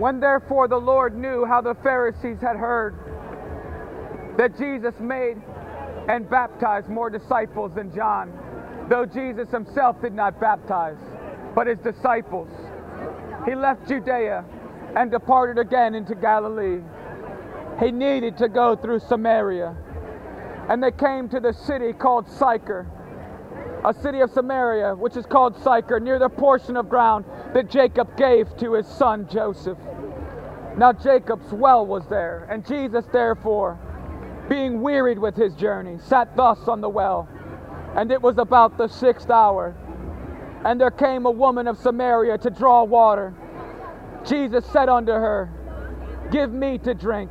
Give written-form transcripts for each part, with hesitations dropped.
When therefore the Lord knew how the Pharisees had heard that Jesus made and baptized more disciples than John, though Jesus himself did not baptize, but his disciples, he left Judea and departed again into Galilee. He needed to go through Samaria. And they came to the city called Sychar, a city of Samaria, which is called Sychar, near the portion of ground that Jacob gave to his son Joseph. Now Jacob's well was there, and Jesus therefore, being wearied with his journey, sat thus on the well. And it was about the 6th hour. And there came a woman of Samaria to draw water. Jesus said unto her, Give me to drink.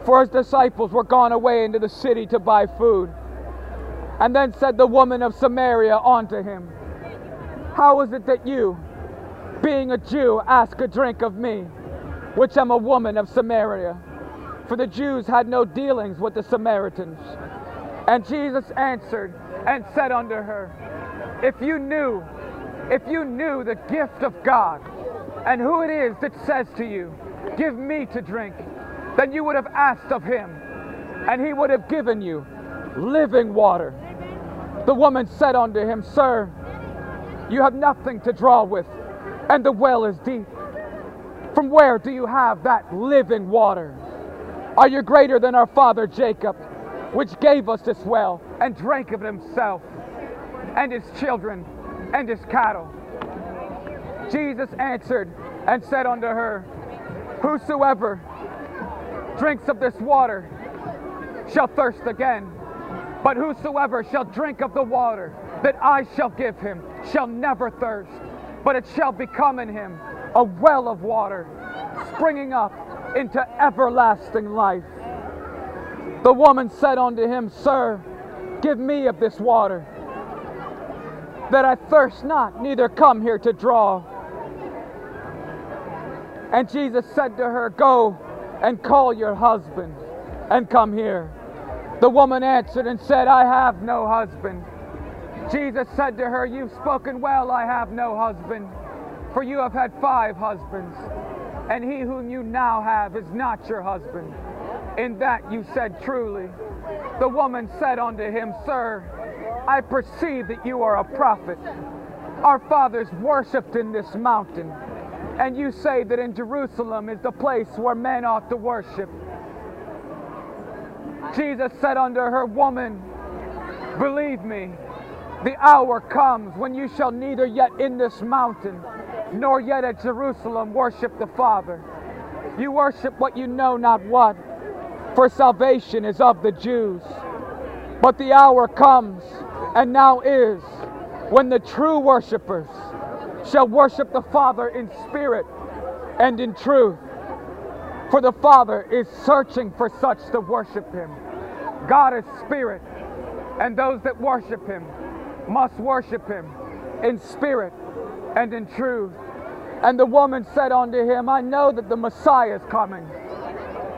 For his disciples were gone away into the city to buy food. And then said the woman of Samaria unto him, How is it that you, being a Jew, ask a drink of me, which am a woman of Samaria? For the Jews had no dealings with the Samaritans. And Jesus answered and said unto her, If you knew the gift of God, and who it is that says to you, Give me to drink, then you would have asked of him, and he would have given you living water. The woman said unto him, Sir, you have nothing to draw with, and the well is deep. From where do you have that living water? Are you greater than our father Jacob, which gave us this well, and drank of it himself, and his children, and his cattle? Jesus answered and said unto her, Whosoever drinks of this water shall thirst again, but whosoever shall drink of the water that I shall give him shall never thirst, but it shall become in him a well of water, springing up into everlasting life. The woman said unto him, Sir, give me of this water, that I thirst not, neither come here to draw. And Jesus said to her, Go and call your husband, and come here. The woman answered and said, I have no husband. Jesus said to her, You've spoken well, I have no husband. For you have had 5 husbands, and he whom you now have is not your husband. In that you said truly. The woman said unto him, Sir, I perceive that you are a prophet. Our fathers worshipped in this mountain, and you say that in Jerusalem is the place where men ought to worship. Jesus said unto her, Woman, believe me, the hour comes when you shall neither yet in this mountain, nor yet at Jerusalem worship the Father. You worship what you know not what, for salvation is of the Jews. But the hour comes, and now is, when the true worshipers shall worship the Father in spirit and in truth. For the Father is searching for such to worship him. God is spirit, and those that worship him must worship him in spirit and in truth. And the woman said unto him, I know that the Messiah is coming,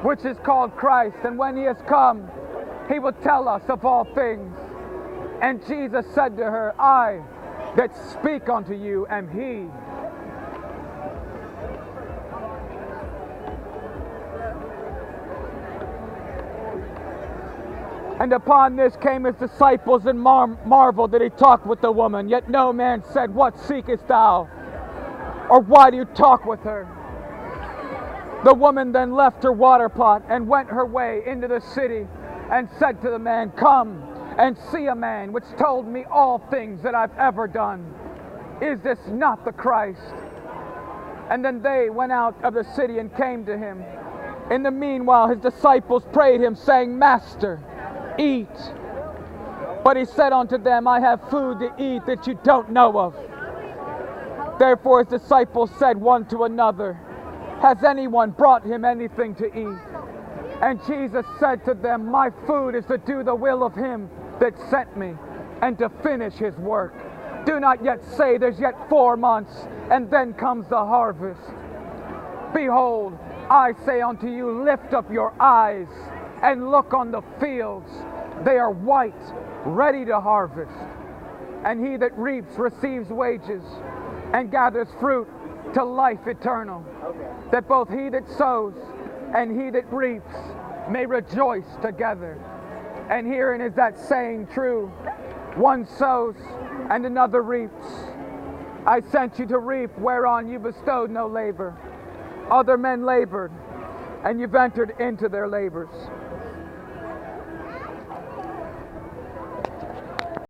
which is called Christ, and when he has come, he will tell us of all things. And Jesus said to her, I that speak unto you am he. And upon this came his disciples and marveled that he talked with the woman. Yet no man said, What seekest thou? Or why do you talk with her? The woman then left her water pot and went her way into the city and said to the man, Come and see a man which told me all things that I've ever done. Is this not the Christ? And then they went out of the city and came to him. In the meanwhile his disciples prayed him, saying, Master, eat. But he said unto them, I have food to eat that you don't know of. Therefore his disciples said one to another, Has anyone brought him anything to eat? And Jesus said to them, My food is to do the will of him that sent me, and to finish his work. Do not yet say, There's yet 4 months, and then comes the harvest. Behold, I say unto you, Lift up your eyes, and look on the fields. They are white, ready to harvest. And he that reaps receives wages, and gathers fruit to life eternal, that both he that sows and he that reaps may rejoice together. And herein is that saying true, one sows and another reaps. I sent you to reap whereon you bestowed no labor. Other men labored, and you've entered into their labors.